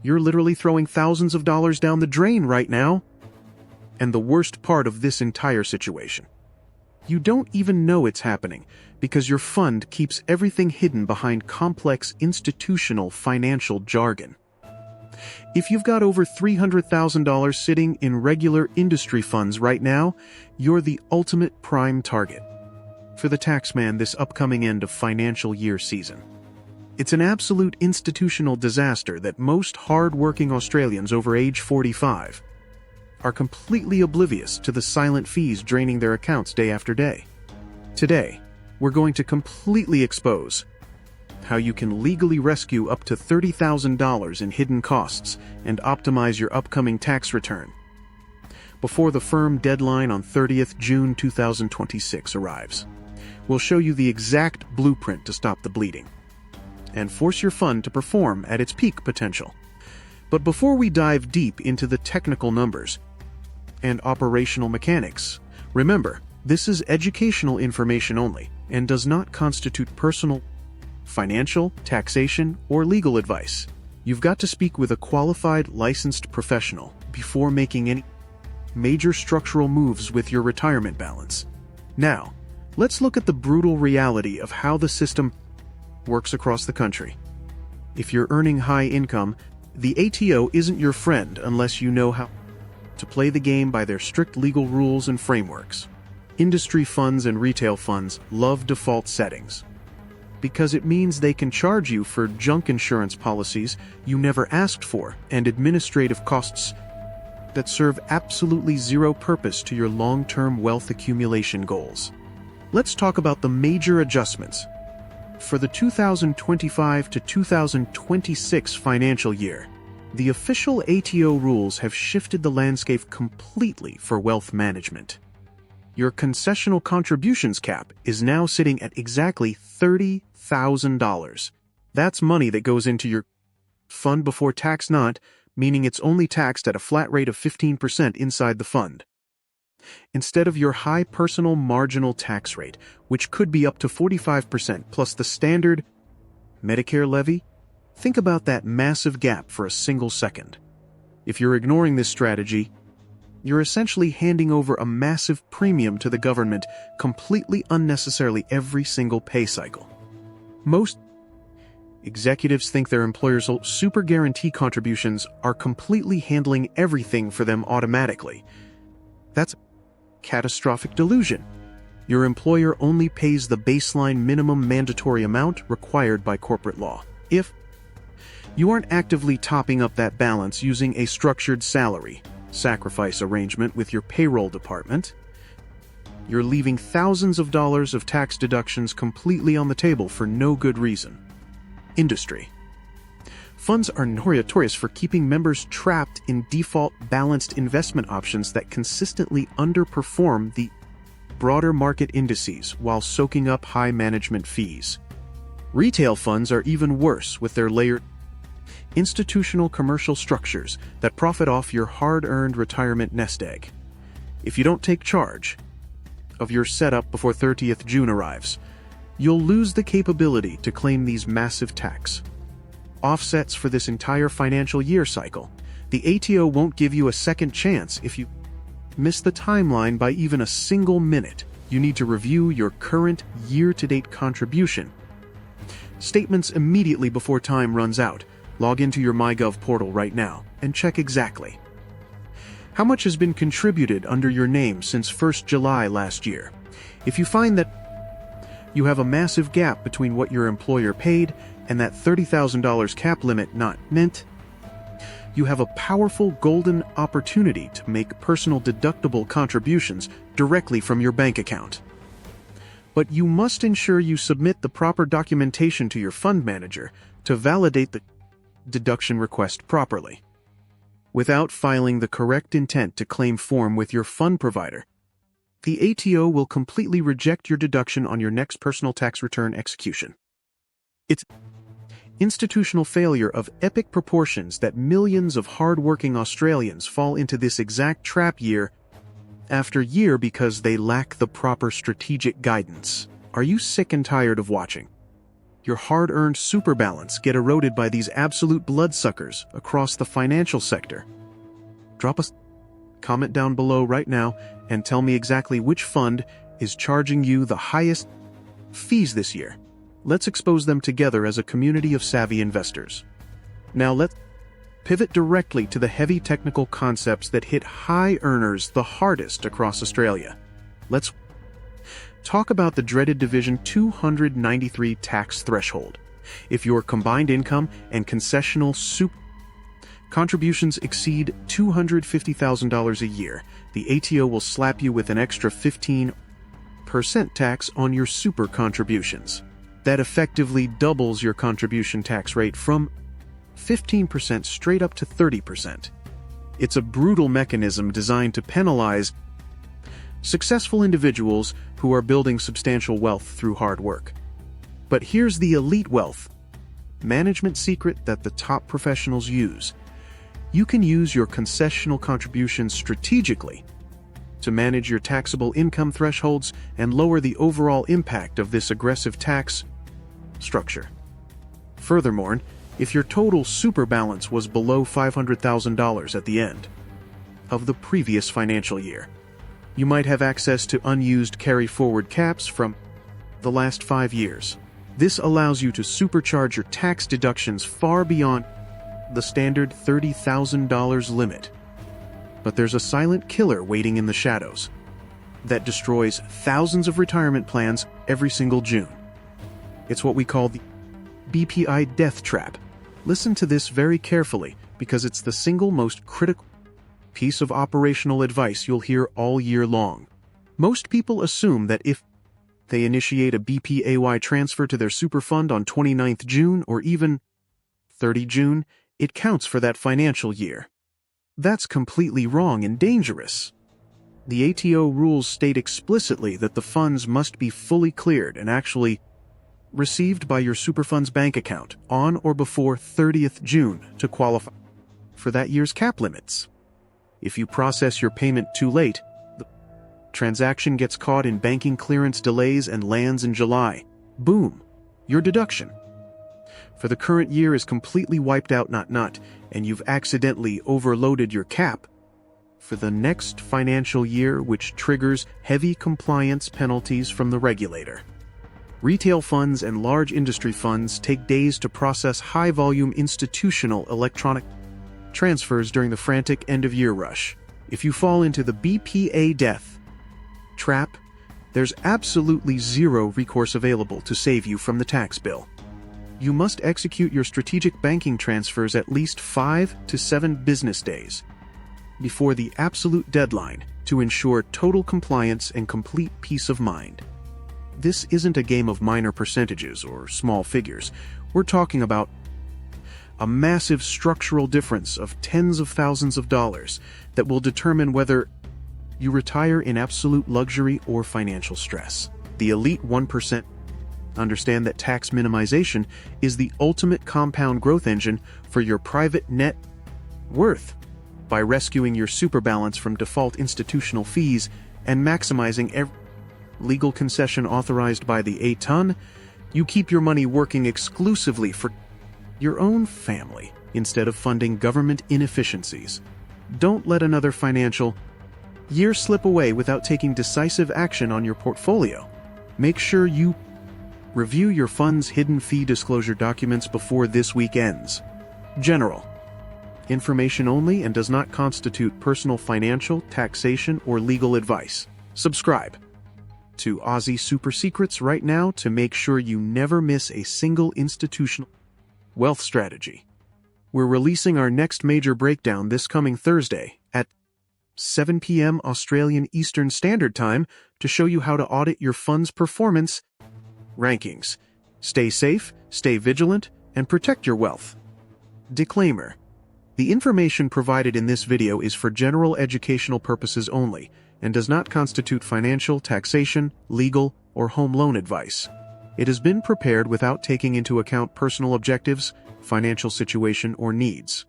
You're literally throwing thousands of dollars down the drain right now. And the worst part of this entire situation, you don't even know it's happening because your fund keeps everything hidden behind complex institutional financial jargon. If you've got over $300,000 sitting in regular industry funds right now, you're the ultimate prime target for the taxman this upcoming end of financial year season. It's an absolute institutional disaster that most hard-working Australians over age 45 are completely oblivious to the silent fees draining their accounts day after day. Today, we're going to completely expose how you can legally rescue up to $30,000 in hidden costs and optimize your upcoming tax return before the firm deadline on 30th June 2026 arrives. We'll show you the exact blueprint to stop the bleeding and force your fund to perform at its peak potential. But before we dive deep into the technical numbers and operational mechanics, remember, this is educational information only and does not constitute personal, financial, taxation, or legal advice. You've got to speak with a qualified, licensed professional before making any major structural moves with your retirement balance. Now, let's look at the brutal reality of how the system works across the country. If you're earning high income, the ATO isn't your friend unless you know how to play the game by their strict legal rules and frameworks. Industry funds and retail funds love default settings because it means they can charge you for junk insurance policies you never asked for and administrative costs that serve absolutely zero purpose to your long-term wealth accumulation goals. Let's talk about the major adjustments for the 2025 to 2026 financial year. The official ATO rules have shifted the landscape completely for wealth management. Your concessional contributions cap is now sitting at exactly $30,000. That's money that goes into your fund before tax, not meaning it's only taxed at a flat rate of 15% inside the fund, instead of your high personal marginal tax rate, which could be up to 45% plus the standard Medicare levy. Think about that massive gap for a single second. If you're ignoring this strategy, you're essentially handing over a massive premium to the government completely unnecessarily every single pay cycle. Most executives think their employers' super guarantee contributions are completely handling everything for them automatically. That's a catastrophic delusion. Your employer only pays the baseline minimum mandatory amount required by corporate law. If you aren't actively topping up that balance using a structured salary sacrifice arrangement with your payroll department, you're leaving thousands of dollars of tax deductions completely on the table for no good reason. Industry funds are notorious for keeping members trapped in default balanced investment options that consistently underperform the broader market indices while soaking up high management fees. Retail funds are even worse with their layered institutional commercial structures that profit off your hard-earned retirement nest egg. If you don't take charge of your setup before 30th June arrives, you'll lose the capability to claim these massive tax offsets for this entire financial year cycle. The ATO won't give you a second chance if you miss the timeline by even a single minute. You need to review your current year-to-date contribution statements immediately before time runs out. Log into your MyGov portal right now and check exactly how much has been contributed under your name since 1st July last year. If you find that you have a massive gap between what your employer paid and that $30,000 cap limit not met, you have a powerful golden opportunity to make personal deductible contributions directly from your bank account. But you must ensure you submit the proper documentation to your fund manager to validate the deduction request properly. Without filing the correct intent to claim form with your fund provider, the ATO will completely reject your deduction on your next personal tax return execution. It's institutional failure of epic proportions that millions of hard-working Australians fall into this exact trap year after year because they lack the proper strategic guidance. Are you sick and tired of watching your hard-earned super balance get eroded by these absolute bloodsuckers across the financial sector? Drop a comment down below right now and tell me exactly which fund is charging you the highest fees this year. Let's expose them together as a community of savvy investors. Now let's pivot directly to the heavy technical concepts that hit high earners the hardest across Australia. Let's talk about the dreaded Division 293 tax threshold. If your combined income and concessional contributions exceed $250,000 a year, the ATO will slap you with an extra 15% tax on your super contributions. That effectively doubles your contribution tax rate from 15% straight up to 30%. It's a brutal mechanism designed to penalize successful individuals who are building substantial wealth through hard work. But here's the elite wealth management secret that the top professionals use. You can use your concessional contributions strategically to manage your taxable income thresholds and lower the overall impact of this aggressive tax structure. Furthermore, if your total super balance was below $500,000 at the end of the previous financial year, you might have access to unused carry-forward caps from the last 5 years. This allows you to supercharge your tax deductions far beyond the standard $30,000 limit. But there's a silent killer waiting in the shadows that destroys thousands of retirement plans every single June. It's what we call the BPI death trap. Listen to this very carefully because it's the single most critical piece of operational advice you'll hear all year long. Most people assume that if they initiate a BPAY transfer to their super fund on 29th June or even 30 June, it counts for that financial year. That's completely wrong and dangerous. The ATO rules state explicitly that the funds must be fully cleared and actually received by your superfund's bank account on or before 30th June to qualify for that year's cap limits. If you process your payment too late, the transaction gets caught in banking clearance delays and lands in July. Boom! Your deduction for the current year is completely wiped out, and you've accidentally overloaded your cap for the next financial year, which triggers heavy compliance penalties from the regulator. Retail funds and large industry funds take days to process high-volume institutional electronic transfers during the frantic end-of-year rush. If you fall into the BPA death trap, there's absolutely zero recourse available to save you from the tax bill. You must execute your strategic banking transfers at least 5 to 7 business days before the absolute deadline to ensure total compliance and complete peace of mind. This isn't a game of minor percentages or small figures. We're talking about a massive structural difference of tens of thousands of dollars that will determine whether you retire in absolute luxury or financial stress. The elite 1% understand that tax minimization is the ultimate compound growth engine for your private net worth. By rescuing your super balance from default institutional fees and maximizing every legal concession authorized by the ATON, you keep your money working exclusively for your own family instead of funding government inefficiencies. Don't let another financial year slip away without taking decisive action on your portfolio. Make sure you review your fund's hidden fee disclosure documents before this week ends. General information only and does not constitute personal financial, taxation, or legal advice. Subscribe to Aussie Super Secrets right now to make sure you never miss a single institutional wealth strategy. We're releasing our next major breakdown this coming Thursday at 7 p.m. Australian Eastern Standard Time to show you how to audit your fund's performance rankings. Stay safe, stay vigilant, and protect your wealth. Disclaimer: the information provided in this video is for general educational purposes only and does not constitute financial, taxation, legal, or home loan advice. It has been prepared without taking into account personal objectives, financial situation, or needs.